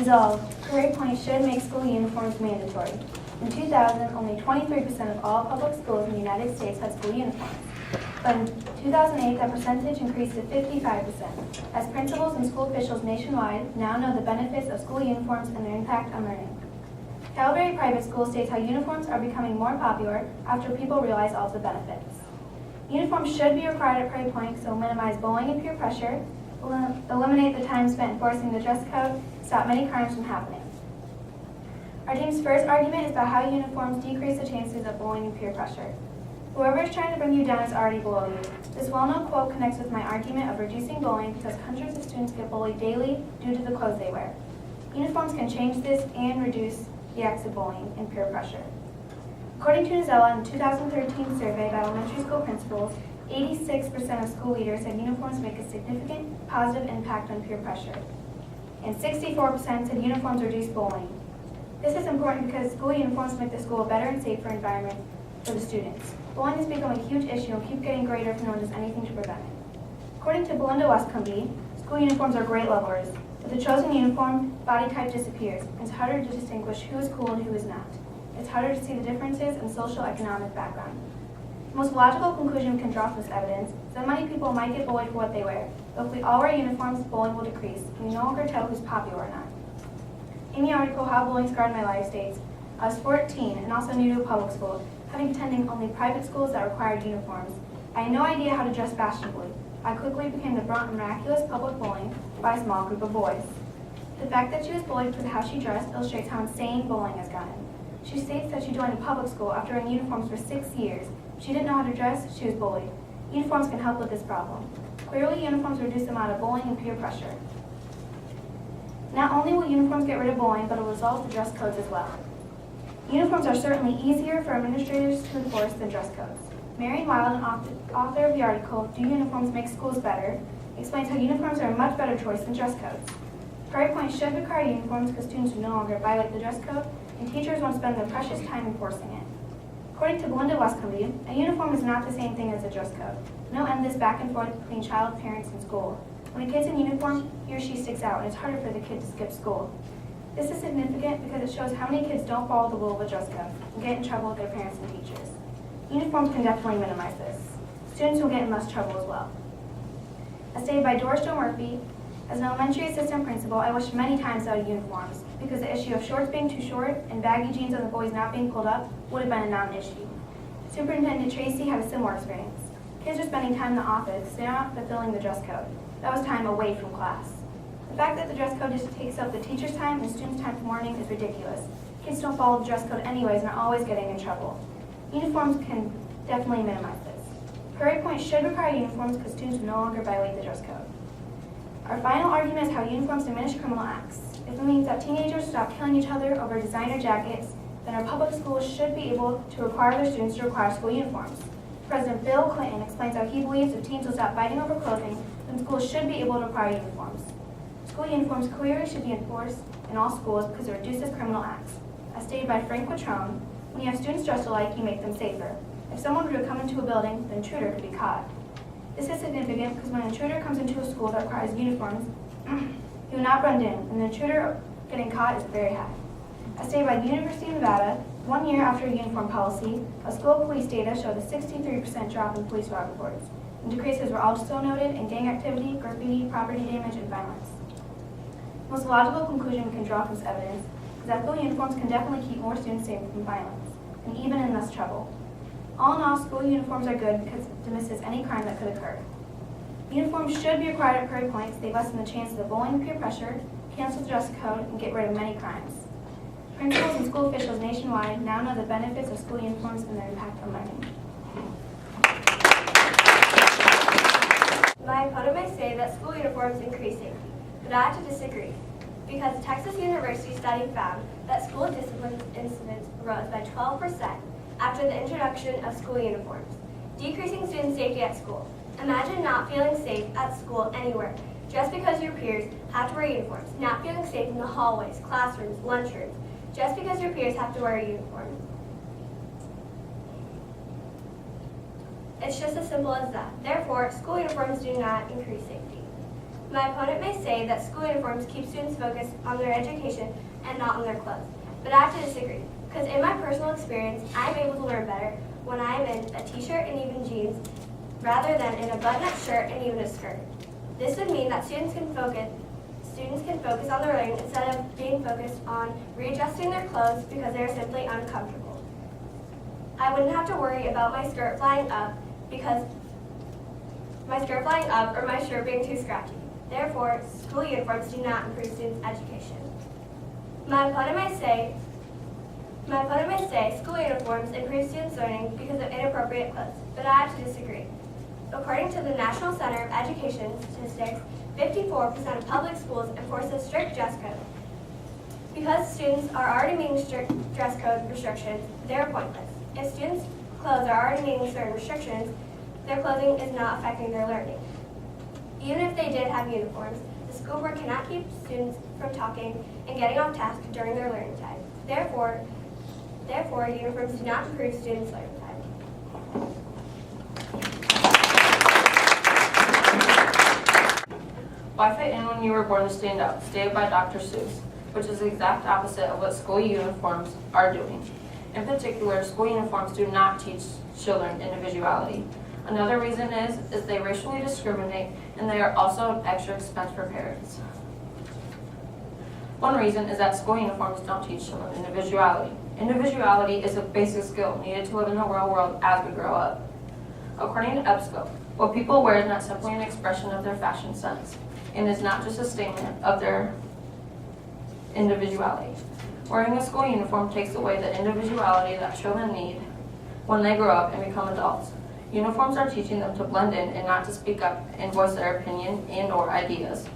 Resolved, Prairie Point should make school uniforms mandatory. In 2000, only 23% of all public schools in the United States had school uniforms. But in 2008, that percentage increased to 55%, as principals and school officials nationwide now know the benefits of school uniforms and their impact on learning. Calvary Private School states how uniforms are becoming more popular after people realize all of the benefits. Uniforms should be required at Prairie Point, so minimize bullying and peer pressure, eliminate the time spent enforcing the dress code, stop many crimes from happening. Our team's first argument is about how uniforms decrease the chances of bullying and peer pressure. Whoever is trying to bring you down is already below you. This well-known quote connects with my argument of reducing bullying because hundreds of students get bullied daily due to the clothes they wear. Uniforms can change this and reduce the acts of bullying and peer pressure. According to Nizella, in a 2013 survey of elementary school principals, 86% of school leaders said uniforms make a significant positive impact on peer pressure, and 64% said uniforms reduce bullying. This is important because school uniforms make the school a better and safer environment for the students. Bullying has become a huge issue and keeps getting greater if no one does anything to prevent it. According to Belinda Westcombe, school uniforms are great levelers. With the chosen uniform, body type disappears, and it's harder to distinguish who is cool and who is not. It's harder to see the differences in social economic background. The most logical conclusion we can draw from this evidence is that many people might get bullied for what they wear, but if we all wear uniforms, bullying will decrease, and we no longer tell who's popular or not. In the article, How Bullying Scarred My Life states, I was 14 and also new to a public school, having attended only private schools that required uniforms. I had no idea how to dress fashionably. I quickly became the brunt of miraculous public bullying by a small group of boys. The fact that she was bullied for how she dressed illustrates how insane bullying has gotten. She states that she joined a public school after wearing uniforms for 6 years. If she didn't know how to dress, she was bullied. Uniforms can help with this problem. Clearly, uniforms reduce the amount of bullying and peer pressure. Not only will uniforms get rid of bullying, but it will resolve the dress codes as well. Uniforms are certainly easier for administrators to enforce than dress codes. Marion Wild, an author of the article, Do Uniforms Make Schools Better?, explains how uniforms are a much better choice than dress codes. Prairie Point should require uniforms because students will no longer violate the dress code, and teachers won't spend their precious time enforcing it. According to Belinda Westcombe, a uniform is not the same thing as a dress code. No endless back and forth between child, parents, and school. When a kid's in uniform, he or she sticks out, and it's harder for the kid to skip school. This is significant because it shows how many kids don't follow the rule of a dress code and get in trouble with their parents and teachers. Uniforms can definitely minimize this. Students will get in less trouble as well. As stated by Doris Jo Murphy, as an elementary assistant principal, I wished many times out of uniforms because the issue of shorts being too short and baggy jeans on the boys not being pulled up would have been a non-issue. Superintendent Tracy had a similar experience. Kids are spending time in the office, they're not fulfilling the dress code. That was time away from class. The fact that the dress code just takes up the teacher's time and students' time for morning is ridiculous. Kids don't follow the dress code anyways and are always getting in trouble. Uniforms can definitely minimize this. Prairie Point should require uniforms because students will no longer violate the dress code. Our final argument is how uniforms diminish criminal acts. If it means that teenagers stop killing each other over designer jackets, then our public schools should be able to require their students to require school uniforms. President Bill Clinton explains how he believes if teens will stop fighting over clothing, then schools should be able to require uniforms. School uniforms clearly should be enforced in all schools because it reduces criminal acts. As stated by Frank Quattrone, when you have students dressed alike, you make them safer. If someone were to come into a building, the intruder could be caught. This is significant because when an intruder comes into a school that requires uniforms, he will not run in, and the intruder getting caught is very high. As stated by the University of Nevada, 1 year after a uniform policy, a school police data showed a 63% drop in police rob reports, and decreases were also noted in gang activity, graffiti, property damage, and violence. The most logical conclusion we can draw from this evidence is that school uniforms can definitely keep more students safe from violence, and even in less trouble. All in all, school uniforms are good because it dismisses any crime that could occur. Uniforms should be required at Prairie Point so they lessen the chances of bullying and peer pressure, cancel the dress code, and get rid of many crimes. Principals and school officials nationwide now know the benefits of school uniforms and their impact on learning. My opponent may say that school uniforms increase safety, but I have to disagree, because the Texas University study found that school discipline incidents rose by 12% after the introduction of school uniforms, decreasing student safety at school. Imagine not feeling safe at school anywhere, just because your peers have to wear uniforms, not feeling safe in the hallways, classrooms, lunchrooms, just because your peers have to wear a uniform. It's just as simple as that. Therefore, school uniforms do not increase safety. My opponent may say that school uniforms keep students focused on their education and not on their clothes, but I have to disagree, because in my personal experience, I am able to learn better when I am in a t-shirt and even jeans, rather than in a button-up shirt and even a skirt. This would mean that students can focus on their learning instead of being focused on readjusting their clothes because they are simply uncomfortable. I wouldn't have to worry about my skirt flying up or my shirt being too scratchy. Therefore, school uniforms do not improve students' education. My opponent may say school uniforms improve students' learning because of inappropriate clothes, but I have to disagree. According to the National Center of Education Statistics, 54% of public schools enforce a strict dress code. Because students are already meeting strict dress code restrictions, they are pointless. If students' clothes are already meeting certain restrictions, their clothing is not affecting their learning. Even if they did have uniforms, the school board cannot keep students from talking and getting off task during their learning time. Therefore, uniforms do not improve students' learning time. Why fit in when you were born to stand out? Stated by Dr. Seuss, which is the exact opposite of what school uniforms are doing. In particular, school uniforms do not teach children individuality. Another reason is they racially discriminate, and they are also an extra expense for parents. One reason is that school uniforms don't teach children individuality. Individuality is a basic skill needed to live in the real world as we grow up. According to EBSCO, what people wear is not simply an expression of their fashion sense, and is not just a statement of their individuality. Wearing a school uniform takes away the individuality that children need when they grow up and become adults. Uniforms are teaching them to blend in and not to speak up and voice their opinion and/or ideas.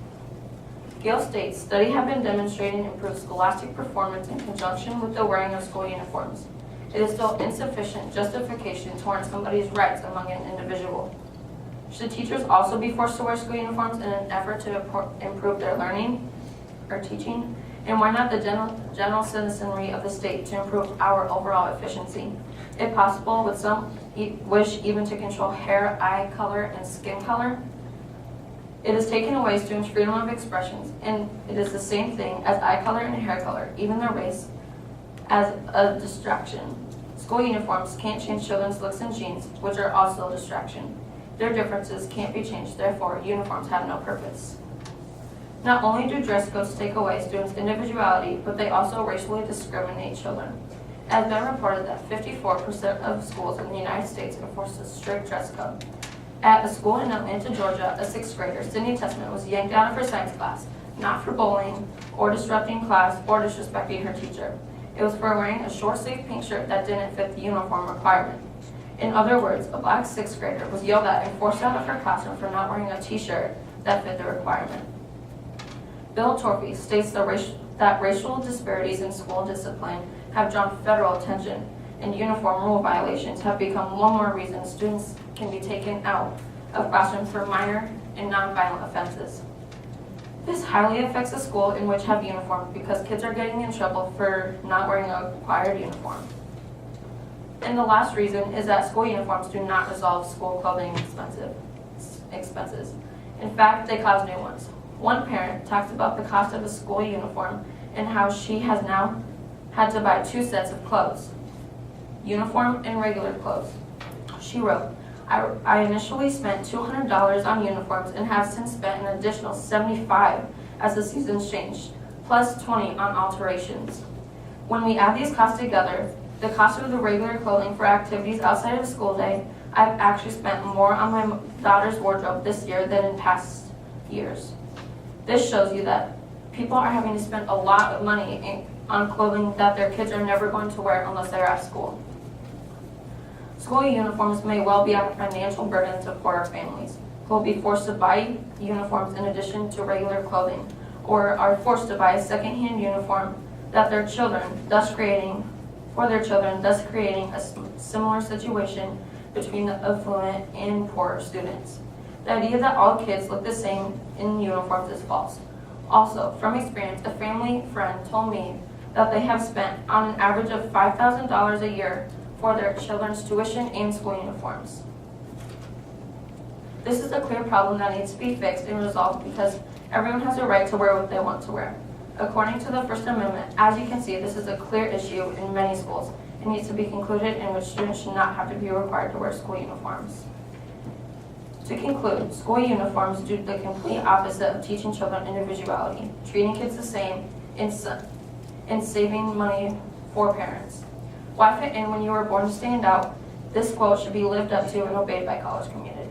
Gale states, studies have been demonstrating improved scholastic performance in conjunction with the wearing of school uniforms. It is still insufficient justification to warrant somebody's rights among an individual. Should teachers also be forced to wear school uniforms in an effort to improve their learning or teaching? And why not the general citizenry of the state to improve our overall efficiency? If possible, would some wish even to control hair, eye color, and skin color? It has taken away students' freedom of expressions, and it is the same thing as eye color and hair color, even their race, as a distraction. School uniforms can't change children's looks and genes, which are also a distraction. Their differences can't be changed, therefore uniforms have no purpose. Not only do dress codes take away students' individuality, but they also racially discriminate children. It has been reported that 54% of schools in the United States enforce a strict dress code. At a school in Atlanta, Georgia, a 6th grader, Sydney Testament, was yanked out of her science class, not for bullying or disrupting class or disrespecting her teacher. It was for wearing a short-sleeved pink shirt that didn't fit the uniform requirement. In other words, a black 6th grader was yelled at and forced out of her classroom for not wearing a t-shirt that fit the requirement. Bill Torpey states that racial disparities in school discipline have drawn federal attention, and uniform rule violations have become one more reason students can be taken out of classrooms for minor and nonviolent offenses. This highly affects the school in which have uniforms because kids are getting in trouble for not wearing a required uniform. And the last reason is that school uniforms do not resolve school clothing expenses. In fact, they cause new ones. One parent talks about the cost of a school uniform and how she has now had to buy 2 sets of clothes, uniform and regular clothes. She wrote, I initially spent $200 on uniforms and have since spent an additional $75 as the seasons changed, plus $20 on alterations. When we add these costs together, the cost of the regular clothing for activities outside of the school day, I've actually spent more on my daughter's wardrobe this year than in past years. This shows you that people are having to spend a lot of money on clothing that their kids are never going to wear unless they're at school. School uniforms may well be a financial burden to poorer families who will be forced to buy uniforms in addition to regular clothing, or are forced to buy a second-hand uniform that their children, thus creating a similar situation between the affluent and poorer students. The idea that all kids look the same in uniforms is false. Also, from experience, a family friend told me that they have spent on an average of $5,000 a year for their children's tuition and school uniforms. This is a clear problem that needs to be fixed and resolved because everyone has a right to wear what they want to wear. According to the First Amendment, as you can see, this is a clear issue in many schools. It needs to be concluded in which students should not have to be required to wear school uniforms. To conclude, school uniforms do the complete opposite of teaching children individuality, treating kids the same, and saving money for parents. Why fit in when you were born to stand out? This quote should be lived up to and obeyed by college community.